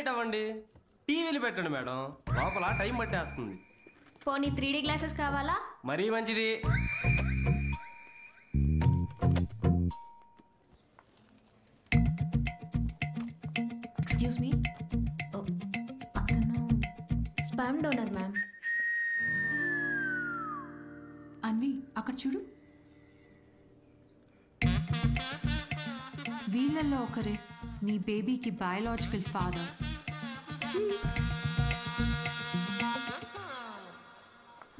అవ్వండి, టీవీలు పెట్టండి మేడం, లోపల టైం పట్టేస్తుంది. పోనీ 3D గ్లాసెస్ కావాలా? మరీ మంచిది. ఎక్స్క్యూజ్ మీ, అతను స్పామ్ డోనర్ మ్యామ్. అన్వి అక్కడ చూడు, వీళ్ళల్లో ఒకరే నీ బేబీకి బయాలజికల్ ఫాదర్.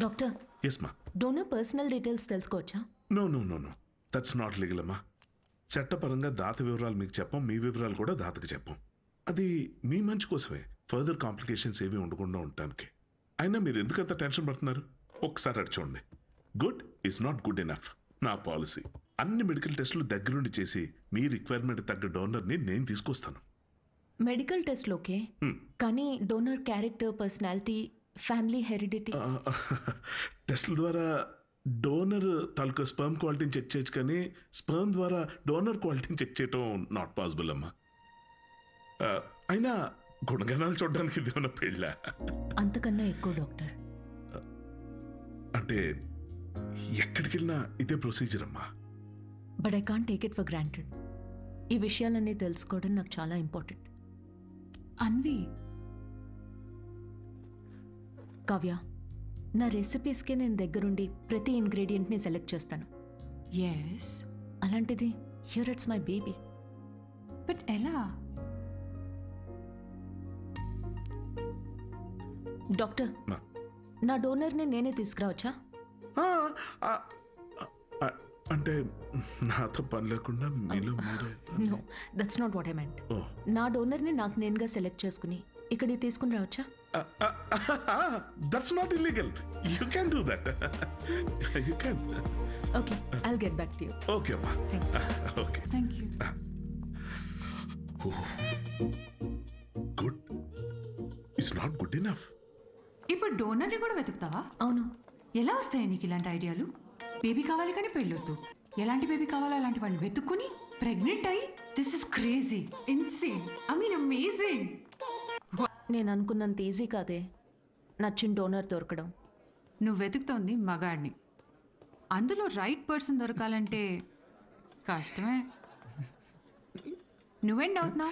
డాక్టర్, ఎస్ మా. డోనర్ పర్సనల్ డీటెయిల్స్ తెలుసుకోవచ్చా? No no no no, that's not legal అమ్మా. చట్టపరంగా దాత వివరాలు మీకు చెప్పం, మీ వివరాలు కూడా దాతకి చెప్పం. అది మీ మంచి కోసమే, ఫర్దర్ కాంప్లికేషన్స్ ఏమీ ఉండకుండా ఉండటానికి. అయినా మీరు ఎందుకంత టెన్షన్ పడుతున్నారు? ఒకసారి అటు చూడండి. Good is not good enough. నా పాలసీ అన్ని మెడికల్ టెస్టులు దగ్గరుండి చేసి మీ రిక్వైర్మెంట్ తగ్గ డోనర్ని నేను తీసుకొస్తాను. మెడికల్ టెస్ట్ ఓకే, కానీ donor character, personality, family heredity. టెస్టుల ద్వారా డోనర్ తాలూకా స్పర్మ్ క్వాలిటీని చెక్ చేయొచ్చు, కానీ స్పర్మ్ ద్వారా డోనర్ క్వాలిటీని చెక్ చేయటం నాట్ పాసిబుల్ అమ్మా. అయినా గుణగణాలు చూడడానికి ఇది ఏమన్నా పెళ్ళ? అంతకన్నా ఎక్కువ డాక్టర్. అంటే ఎక్కడికి వెళ్ళినా ఇదే ప్రొసీజర్ అమ్మా. But I can't take it for granted. ఈ విషయాలన్నీ తెలుసుకోవడం నాకు చాలా ఇంపార్టెంట్. అన్వి, కావ్య, నా రెసిపీస్కి నేను దగ్గరుండి ప్రతి ఇంగ్రీడియంట్ని సెలెక్ట్ చేస్తాను. ఎస్, అలాంటిది here it's my baby. But ఎలా? డాక్టర్, మా. నా డోనర్ని నేనే తీసుకురావచ్చా? అంటే నాతో పని లేకుండా మీలో మీరే? No, that's not what I meant. Oh, నా డోనర్ని నాకు నేనుగా సెలెక్ట్ చేసుకుని ఇక్కడికి తీసుకుని రావచ్చా? That's not illegal. You can do that. You can. Okay, I'll get back to you. Okay అమ్మా. Thanks. Okay, thank you. Good it's not good enough. ఇప్పుడు డోనర్ని కూడా వెతుకుతావా? అవును. ఎలా వస్తాయి నీకు ఇలాంటి ఐడియాలు? బేబీ కావాలి కానీ పెళ్ళొద్దు. ఎలాంటి బేబీ కావాలో అలాంటి వాళ్ళు వెతుక్కుని ప్రెగ్నెంట్ అయ్యి, this is crazy, insane, I mean amazing. నేను అనుకున్నంత ఈజీ కాదే నచ్చిన డోనర్ దొరకడం. నువ్వు వెతుకుతోంది మగాడిని, అందులో రైట్ పర్సన్ దొరకాలంటే కష్టమే. నువ్వేం డౌట్ నా?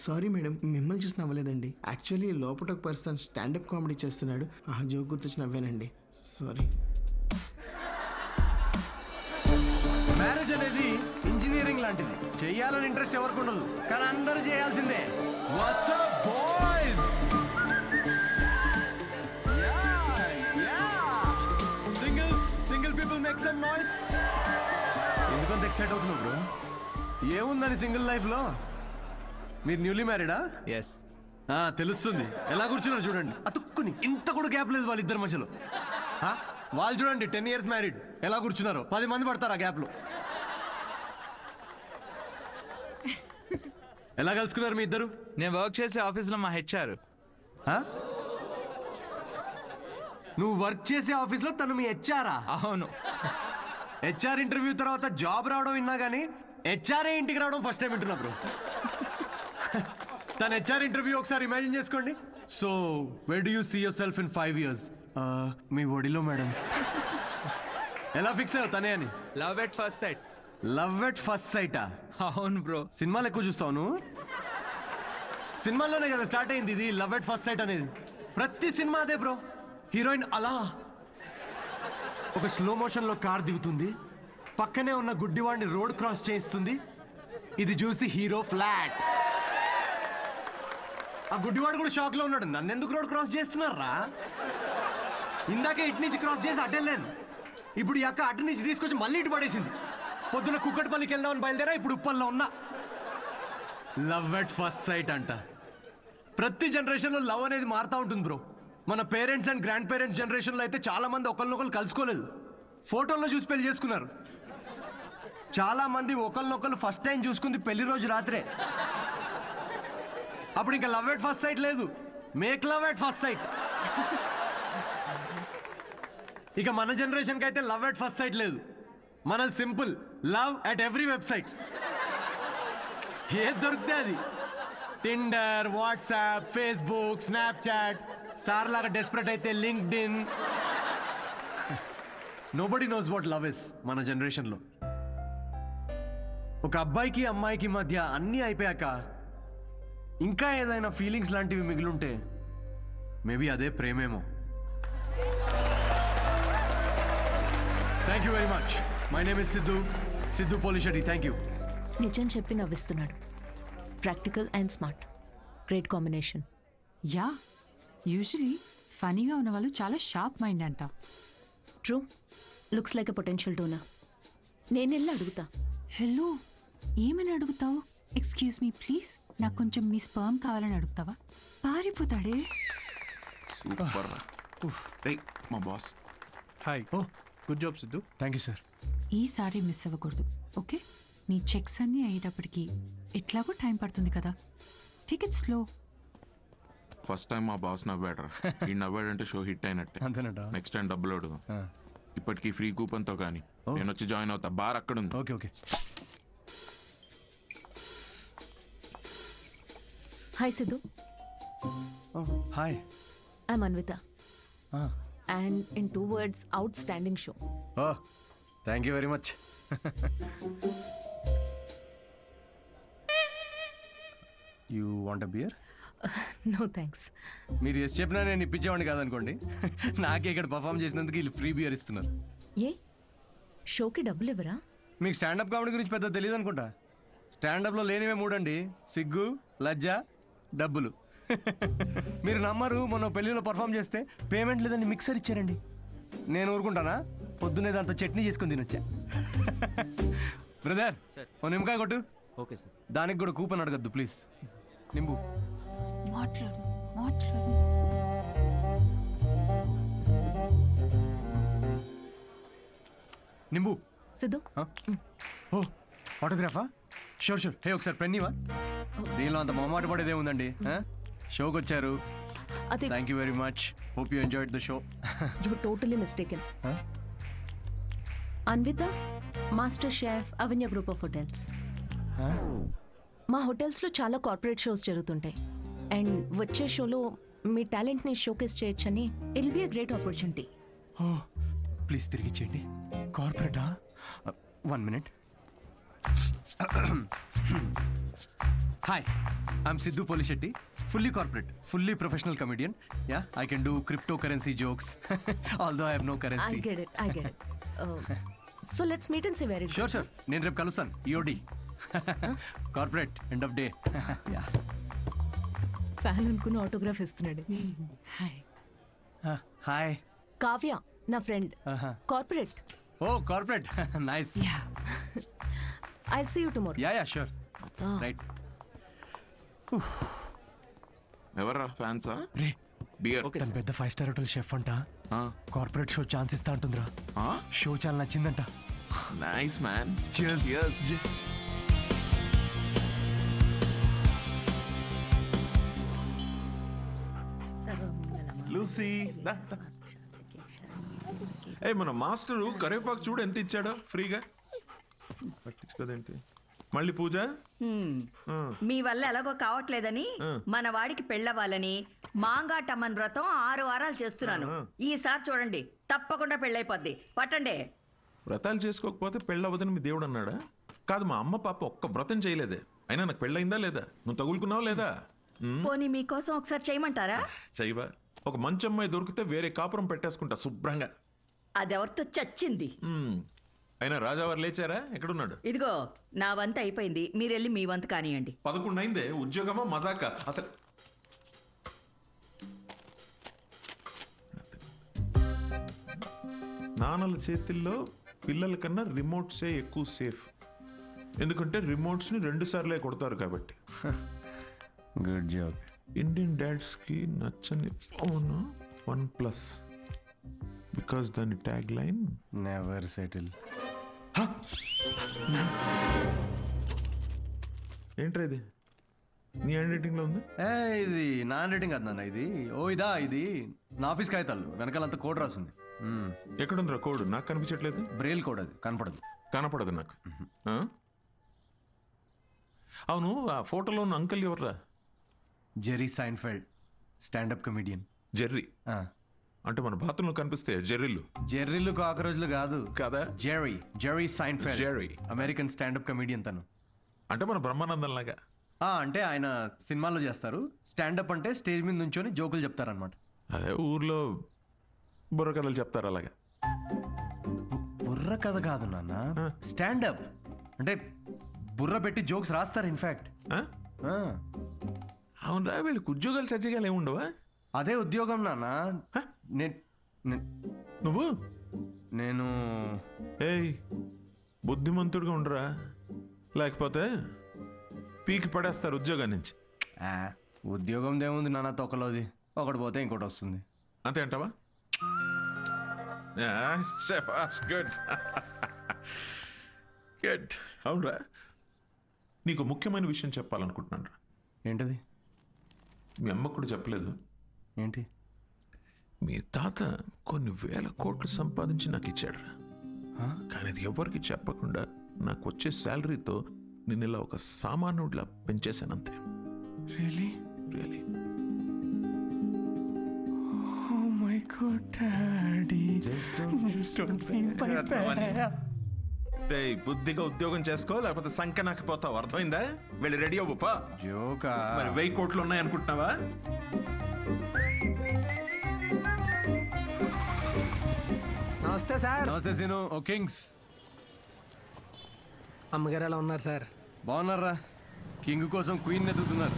సారీ మేడం, మిమ్మల్ని చూసి నవ్వలేదండి. యాక్చువల్లీ లోపల ఒక పర్సన్ స్టాండప్ కామెడీ చేస్తున్నాడు, ఆ జోక్ గుర్తొచ్చి నవ్వానండి. సారీ. మ్యారేజ్ అనేది ఇంజనీరింగ్ లాంటిది. చెయ్యాలని ఇంట్రెస్ట్ ఎవరికి ఉండదు, కానీ అందరూ చేయాల్సిందే. What's up, boys? Single people make some noise. ఎందుకంత ఎక్సైట్ అవుతున్నావు బ్రో? ఏముందని సింగిల్ లైఫ్ లో? మీరు న్యూలీ మ్యారీడా? ఎస్. తెలుస్తుంది. ఎలా కూర్చున్నారు చూడండి, అతుక్కుని. ఇంత కూడా గ్యాప్ లేదు వాళ్ళిద్దరి మధ్యలో. వాళ్ళు చూడండి 10 years మ్యారీడ్, ఎలా కూర్చున్నారు. 10 మంది పడతారు ఆ గ్యాప్ లో. ఎలా కలుసుకున్నారు మీ ఇద్దరు? నేను వర్క్ చేసే ఆఫీస్లో మా హెచ్ఆర్. నువ్వు వర్క్ చేసే ఆఫీస్లో తను మీ హెచ్ఆరా? అవును. హెచ్ఆర్ ఇంటర్వ్యూ తర్వాత జాబ్ రావడం విన్నా కానీ హెచ్ఆర్ఏ ఇంటికి రావడం ఫస్ట్ టైం వింటున్నా బ్రో. తన హెచ్ఆర్ ఇంటర్వ్యూ ఒకసారి ఇమాజిన్ చేసుకోండి. So where do you see yourself in 5 years? మీ ఒడిలో మేడం. ఎలా ఫిక్స్ అయ్యావు తనే అని? Love at first sight. Love at first సైటా? అవును బ్రో. సినిమాలు ఎక్కువ చూస్తావు. సినిమాల్లోనే కదా స్టార్ట్ అయింది ఇది లవ్ ఎట్ ఫస్ట్ సైట్ అనేది. ప్రతి సినిమా అదే బ్రో. హీరోయిన్ అలా ఒక స్లో మోషన్లో కార్ దిగుతుంది, పక్కనే ఉన్న గుడ్డివాడిని రోడ్ క్రాస్ చేయిస్తుంది. ఇది చూసి హీరో ఫ్లాట్. ఆ గుడ్డివాడు కూడా షాక్ లో ఉన్నాడు, నన్ను ఎందుకు రోడ్ క్రాస్ చేస్తున్నారా? ఇందాకే ఇటు నుంచి క్రాస్ చేసి అడ్డెళ్ళాను, ఇప్పుడు ఈ అక్క అటు నుంచి తీసుకొచ్చి మళ్ళీ ఇటు పడేసింది. పొద్దున కుక్కటిపల్లికి వెళ్దామని బయలుదేరా, ఇప్పుడు ఉప్పల్లో ఉన్నా. లవ్ ఎట్ ఫస్ట్ సైట్ అంట. ప్రతి జనరేషన్లో లవ్ అనేది మారుతూ ఉంటుంది బ్రో. మన పేరెంట్స్ అండ్ గ్రాండ్ పేరెంట్స్ జనరేషన్లో అయితే చాలా మంది ఒకరినొకరు కలుసుకోలేదు, ఫోటోల్లో చూసి పెళ్లి చేసుకున్నారు. చాలా మంది ఒకరినొకరు ఫస్ట్ టైం చూసుకుంది పెళ్లి రోజు రాత్రే. అప్పుడు ఇంకా లవ్ ఎట్ ఫస్ట్ సైట్ లేదు, make love at first site. ఇక మన జనరేషన్కి అయితే లవ్ ఎట్ ఫస్ట్ సైట్ లేదు, మనది simple love at every website. ఏది దొరికితే అది. Tinder, WhatsApp, Facebook, Snapchat, sir లాగా డెస్పరేట్ అయితే linked in. Nobody knows what love is మన జనరేషన్లో. ఒక అబ్బాయికి అమ్మాయికి మధ్య అన్నీ అయిపోయాక ఇంకా ఏదైనా ఫీలింగ్స్ లాంటివి మిగిలుంటే మేబీ అదే ప్రేమేమో. Thank you very much. My name is Siddhu Polishetty. Thank you. నిజం చెప్పి నవ్విస్తున్నాడు. Practical and smart, great combination. Ya, usually ఫనీగా ఉన్న వాళ్ళు చాలా షార్ప్ మైండ్ అంట. True, looks like a potential donor. నేను వెళ్ళి అడుగుతా. హలో, ఏమని అడుగుతావు? ఎక్స్క్యూజ్ మీ ప్లీజ్, నాకు కొంచెం మీ స్పర్మ్ కావాలని అడుగుతావా? పారిపోతాడే. సూపర్ రా. రేయ్ మా boss. Hi. Oh good job Siddhu. Thank you sir. ఈసారి మిస్ అవ్వకూడదు, ఓకే? నీ చెక్స్ అన్నీ అయ్యేటప్పటికి ఎట్లాగో టైం పడుతుంది కదా, టికెట్ స్లో. ఫస్ట్ టైం మా బాస్ నవ్వాడు. ఈ నవ్వాడంటే షో హిట్ అయినట్టే. అంతేనట. నెక్స్ట్ టైం డబ్బులు అడుగు. ఇప్పటికీ ఫ్రీ కూపన్తో కానీ నేను వచ్చి జాయిన్ అవుతా. బార్ అక్కడ ఉంది. Okay okay. Hi Siddhu, hi. I'm Anvitha. And in 2 words, outstanding show. Oh thank you very much. You want a beer? No thanks. మీరు ఎస్ చెప్పినా నేను ఇప్పించేవాడిని కాదనుకోండి. నాకే ఇక్కడ పర్ఫామ్ చేసినందుకు వీళ్ళు ఫ్రీ బియర్ ఇస్తున్నారు. ఏ షోకి డబ్బులు ఇవ్వరా? మీకు స్టాండప్ కామెడీ గురించి పెద్ద తెలియదు అనుకుంటా. స్టాండప్లో లేనివే 3 అండి: సిగ్గు, లజ్జ, డబ్బులు. మీరు నమ్మరు, మొన్న పెళ్ళిలో పర్ఫామ్ చేస్తే పేమెంట్ లేదని మిక్సర్ ఇచ్చారండి. నేను ఊరుకుంటానా? పొద్దున్నే దాంతో చట్నీ చేసుకుని తినొచ్చా. బ్రదర్, ఓ నిమ్మకాయ కొట్టు. Okay sir. దానికి కూడా కూపన్ అడగద్దు ప్లీజ్. నింబు. మాట్లాడు. నింబు. సిద్ధు, ఓ ఆటోగ్రాఫా? షూర్. హే ఒకసారి పెన్నీవా? దీనిలో అంత మొహమాట పడేదే ఉందండి. షోకి వచ్చారు. అది thank you very much. Hope you enjoyed the show. You totally mistaken. Anvitha, master chef, Avanya group of hotels. మా హోటల్స్లో చాలా కార్పొరేట్ షోస్ జరుగుతుంటాయి. అండ్ వచ్చే షోలో మీ టాలెంట్ని షోకేస్ చేయొచ్చని it will be a great opportunity. Oh please తిరిగి ఇచ్చేయండి. కార్పొరేటా? 1 minute. Hi, I'm Siddhu Polishetty. Fully corporate, fully professional comedian. Ya, I can do crypto currency jokes. Although I have no I currency. get it. So let's meet and see where it sure. నేను రేపు కలుస్తాను. EOD corporate end of day. Ya. Fan అనుకుని autograph ఇస్తున్నాడు. Hi. Hi. Kavya, నా friend. Corporate. Oh corporate, nice. Ya, I'll see you tomorrow. Ya sure. Right. ఎవర్రా ఫ్యాన్సా? రే, beer. తను పెద్ద 5-star హోటల్ షెఫ్ అంట. కార్పొరేట్ షో ఛాన్స్ ఇస్తా అంటుందిరా. షో చాలా నచ్చిందంట. Nice man. Cheers. Yes. Lucy మన మాస్టరు కరివేపాకు చూడు ఎంత ఇచ్చాడో ఫ్రీగా. పట్టించుకోదేంటి మళ్ళీ పూజ? మీ వల్ల ఎలాగో కావట్లేదని మన వాడికి పెళ్ళవ్వాలని మాంగాటమ్మన్ వ్రతం 6 వారాలు చేస్తున్నాను. ఈసారి చూడండి, తప్పకుండా పెళ్ళైపోద్ది. పట్టండి. వ్రతాలు చేసుకోకపోతే పెళ్ళవదని మీ దేవుడు అన్నాడా? కాదు, మా అమ్మ పాప ఒక్క వ్రతం చేయలేదే. అయినా నాకు పెళ్ళయిందా లేదా? నువ్వు తగులుకున్నావా లేదా? పోనీ మీకోసం ఒకసారి చేయమంటారా? చేయవా? ఒక మంచి అమ్మాయి దొరికితే వేరే కాపురం పెట్టేసుకుంటా శుభ్రంగా. అదెవరితో చచ్చింది. అయినా రాజావారు లేచారా? ఎక్కడున్నాడు? ఇదిగో నా వంత అయిపోయింది, మీరెళ్ళి మీ వంత కానియండి. 11 అయిందే. ఉద్యోగమా మజాక? అసలు నాన్నల చేతిల్లో పిల్లల కన్నా రిమోట్సే ఎక్కువ సేఫ్. ఎందుకంటే రిమోట్స్ని 2 సార్లే కొడతారు కాబట్టి. Good job. ఇండియన్ డాడ్స్కి నచ్చని ఫోన్ OnePlus. బికాస్ దాని ట్యాగ్ లైన్ నెవర్ సెటిల్. ఏంట్రా ఇది? నీ హ్యాండ్ రైటింగ్లో ఉంది. ఇది నా హ్యాండ్ రైటింగ్ కాదు నాన్న. ఇది నా ఆఫీస్ కాగితాలు. వెనకాలంతా కోడ్ రాసింది. ఎక్కడుందిరా కోడ్? నాకు కనిపించట్లేదు. Braille code. అది కనపడదు నాకు. అవును, ఆ ఫోటోలో ఉన్న అంకుల్ ఎవర్రా? Jerry Seinfeld standup comedian. Jerry అంటే మన బాత్రూంలో కనిపిస్తే జెర్రీలు. జెర్రీలు కాకరోజులు కాదు కాదా? Jerry Seinfeld. Jerry American standup comedian తను. అంటే మన బ్రహ్మానందం లాగా. అంటే ఆయన సినిమాల్లో చేస్తారు. స్టాండప్ అంటే స్టేజ్ మీద నుంచొని జోకులు చెప్తారనమాట. అదే ఊర్లో బుర్రకథలు చెప్తారు అలాగా. బుర్ర కథ కాదు నాన్న, స్టాండప్ అంటే బుర్ర పెట్టి జోక్స్ రాస్తారు. ఇన్ఫాక్ట్ అవునరా, వీళ్ళకి ఉద్యోగాలు సజ్జగాలు ఏమి ఉండవా? అదే ఉద్యోగం నాన్న. నేను ఏయ్ బుద్ధిమంతుడిగా ఉండరా, లేకపోతే పీకి పడేస్తారు ఉద్యోగం నుంచి. ఉద్యోగం ఏముంది నాన్న, తొక్కలోది ఒకటి పోతే ఇంకోటి వస్తుంది. అంతే అంటావా? Good good. అవునరా, నీకు ముఖ్యమైన విషయం చెప్పాలనుకుంటున్నాను రా. ఏంటది? మీ అమ్మకు కూడా చెప్పలేదు. ఏంటి? మీ తాత కొన్ని వేల కోట్లు సంపాదించి నాకు ఇచ్చాడు రా. కానీ అది ఎవరికి చెప్పకుండా నాకు వచ్చే శాలరీతో నేను ఇలా ఒక సామాన్యుడిలా పెంచేశాను అంతే. Really? Really. Oh my God, Daddy. Just don't feel my bad. బుద్ధిగా ఉద్యోగం చేసుకో, లేకపోతే సంఖ్య నాకు పోతావు. అర్థమైందా? వెళ్ళి రెడీ అవ్వపా. జోకా? మరి 1000 కోట్లు ఉన్నాయి అనుకుంటున్నావా? నమస్తే సార్. నమస్తే సీను. ఓ కింగ్స్. అమ్మగారు ఎలా ఉన్నారు సార్? బాగున్నారా? కింగ్ కోసం క్వీన్ ఎదుగుతున్నారు.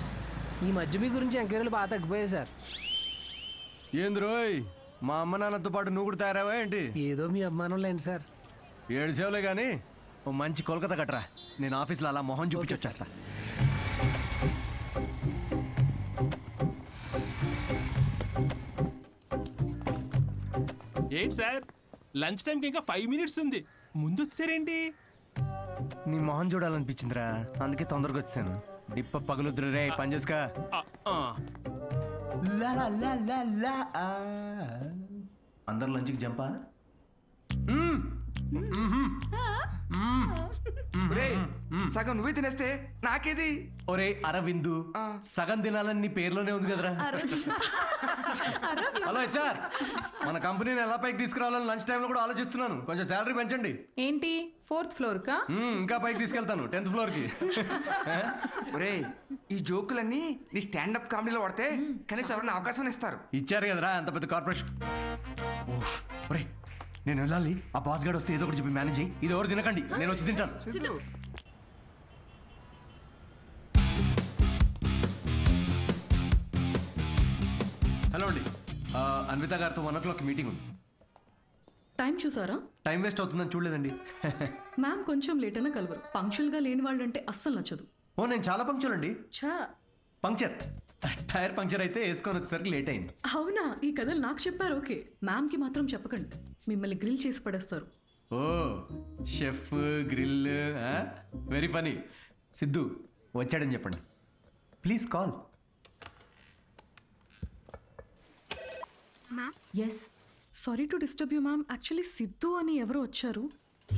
ఈ మధ్య మీ గురించి ఎంక్వైరీలు బాగా తగ్గిపోయాయి సార్. ఏంది రోయ్, మా అమ్మ నాన్నతో పాటు నువ్వు కూడా తయారావా ఏంటి? ఏదో మీ అభిమానం లేండి సార్. 7 సేవలే కానీ ఓ మంచి కోల్కతా కట్టరా, నేను ఆఫీస్లో అలా మొహం చూపించి వచ్చేస్తా. ఏంటి సార్, లంచ్ టైంకి ఇంకా 5 మినిట్స్ ఉంది, ముందు వచ్చారేంటి? నీ మొహం చూడాలనిపించిందిరా, అందుకే తొందరగా వచ్చాను. డిప్ప పగులుద్దురు రే, పని చేసుకా. అందరు లంచ్కి జంపా? సగం నువ్వే తినేస్తే నాకేది? ఒరే అరవిందు, సగం తినాలని నీ పేర్లోనే ఉంది కదరా. హలో హెచ్ఆర్, మన కంపెనీని ఎలా పైకి తీసుకురావాలని లంచ్ టైంలో కూడా ఆలోచిస్తున్నాను. కొంచెం శాలరీ పెంచండి. ఏంటి 4th ఫ్లోర్ కా? ఇంకా పైకి తీసుకెళ్తాను, 10th ఫ్లోర్ కి. ఒరే ఈ జోకులన్నీ నీ స్టాండప్ కామెడీలో వాడితే కనీసం ఎవరైనా అవకాశం ఇస్తారు. ఇచ్చారు కదరా అంత పెద్ద కార్పొరేషన్. ఒరే నేను వెళ్ళాలి, ఆ బాస్ గార్డ్ వస్తే ఏదో ఒకటి చెప్పి మేనేజ్ అయ్యి. ఇది ఎవరు తినకండి, నేను వచ్చి తింటాను. హలో అండి, అన్విత గారితో 1 o'clock మీటింగ్ ఉంది. టైం చూసారా? టైం వేస్ట్ అవుతుందని చూడలేదండి. మ్యామ్ కొంచెం లేట్ అయినా కలవరు. పంక్చువల్గా లేని వాళ్ళంటే అస్సలు నచ్చదు. ఓ నేను చాలా పంక్చువల్ అండి. ఛా, పంక్చర్, టైర్ పంక్చర్ అయితే వేసుకొని వచ్చేసరికి లేట్ అయింది. అవునా? ఈ కథలు నాకు చెప్పారు. ఓకే, మ్యామ్కి మాత్రం చెప్పకండి, మిమ్మల్ని గ్రిల్ చేసి పడేస్తారు. Oh chef grill, very funny. Siddhu వచ్చాడని చెప్పండి please. Call. Ma'am. Yes, sorry to disturb you ma'am. Actually Siddhu అని ఎవరో వచ్చారు.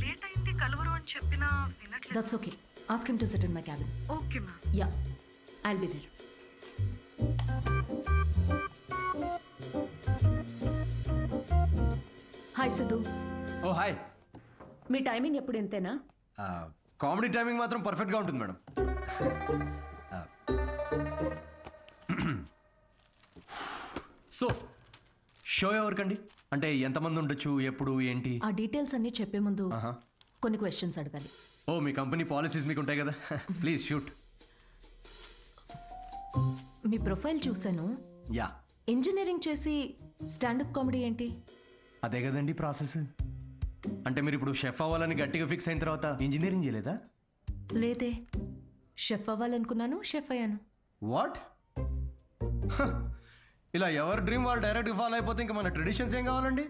లేట్ అయింది కలవరు అని చెప్పినా వినట్లేదు. That's okay, ask him to sit in my cabin. Okay ma'am. Ya, I'll be there. Hi Siddhu. Oh hi. మీ టైమింగ్ ఎప్పుడు ఇంతేనా? కామెడీ టైమింగ్ మాత్రం పర్ఫెక్ట్గా ఉంటుంది మేడం. సో షో ఎవరికండి? అంటే ఎంతమంది ఉండొచ్చు, ఎప్పుడు, ఏంటి? ఆ డీటెయిల్స్ అన్నీ చెప్పే ముందు కొన్ని క్వశ్చన్స్ అడగాలి. ఓ మీ కంపెనీ పాలసీస్ మీకు ఉంటాయి కదా, ప్లీజ్ షూట్. మీ ప్రొఫైల్ చూశాను. యా. ఇంజనీరింగ్ చేసి స్టాండప్ కామెడీ ఏంటి? అదే కదండి ప్రాసెస్. అంటే మీరు ఇప్పుడు షెఫ్ అవ్వాలని గట్టిగా ఫిక్స్ అయిన తర్వాత ఇంజనీరింగ్ చేయలేదా? లేదే, షెఫ్ అవ్వాలనుకున్నాను, షెఫ్ అయ్యాను. వాట్? ఇలా ఎవరి డ్రీమ్ వాళ్ళు డైరెక్ట్గా ఫాలో అయిపోతే ఇంకా మన ట్రెడిషన్స్ ఏం కావాలండి?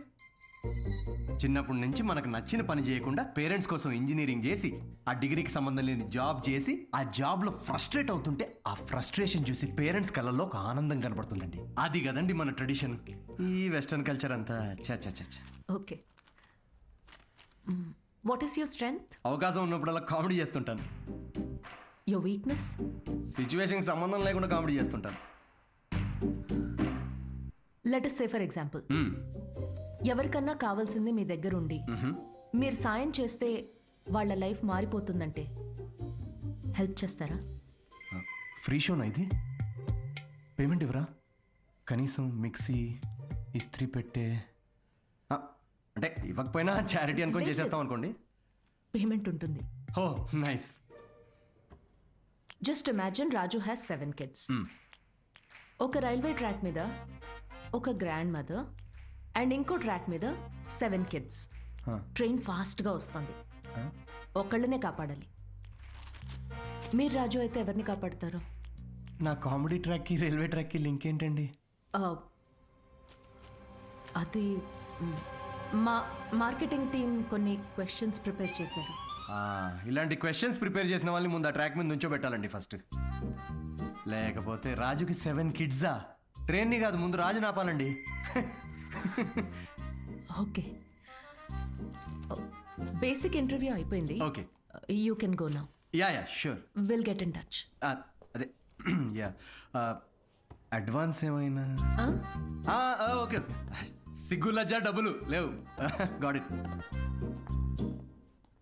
చిన్నప్పటి నుంచి మనకు నచ్చిన పని చేయకుండా పేరెంట్స్ కోసం ఇంజనీరింగ్ చేసి ఆ డిగ్రీకి సంబంధం లేని జాబ్ చేసి ఆ జాబ్లో ఫ్రస్ట్రేట్ అవుతుంటే ఆ ఫ్రస్ట్రేషన్ చూసి పేరెంట్స్ కళ్ళల్లో ఒక ఆనందం కనబడుతుందండి. అది కదండి మన ట్రెడిషన్. ఈ వెస్టర్న్ కల్చర్ అంతా చా. Okay, what is your strength? అవకాశం ఉన్నప్పుడల్లా కామెడీ చేస్తుంటాను. Your weakness? సిచ్యువేషన్కి సంబంధం లేకుండా కామెడీ చేస్తుంటాను. Let us say for example ఎవరికన్నా కావాల్సింది మీ దగ్గర ఉండి మీరు సాయం చేస్తే వాళ్ళ లైఫ్ మారిపోతుందంటే హెల్ప్ చేస్తారా? ఫ్రీ షోనా ఇది? పేమెంట్ ఇవ్వరా? కనీసం మిక్సీ ఇస్త్రీ పెట్టే అంటే ఇవ్వకపోయినా చారిటీ అనుకొని చేసేస్తాం అనుకోండి. పేమెంట్ ఉంటుంది. Oh nice. Just imagine Raju has 7 kids. ఒక రైల్వే ట్రాక్ మీద ఒక గ్రాండ్ మదర్ అండ్ ఇంకో ట్రాక్ మీద 7 kids. ట్రైన్ ఫాస్ట్గా వస్తుంది. ఒకళ్ళనే కాపాడాలి. మీరు రాజు అయితే ఎవరిని కాపాడతారు? నా కామెడీ ట్రాక్కి రైల్వే ట్రాక్కి లింక్ ఏంటండి? అది మా మార్కెటింగ్ టీం కొన్ని క్వశ్చన్స్ ప్రిపేర్ చేశారు. ఇలాంటి క్వశ్చన్స్ ప్రిపేర్ చేసిన వాళ్ళని ముందు ఆ ట్రాక్ మీద నుంచోబెట్టాలండి ఫస్ట్. లేకపోతే రాజుకి 7 kidsా? ట్రైన్ని కాదు, ముందు రాజు నాపాలండి. ఓకే, బేసిక్ ఇంటర్వ్యూ అయిపోయింది. Okay, you can go now. Yeah sure, will get in touch. అదే యా, అడ్వాన్స్ ఏమైనా? ఓకే, సిగ్గు లజ్జా డబ్బులు లేవు. Got it.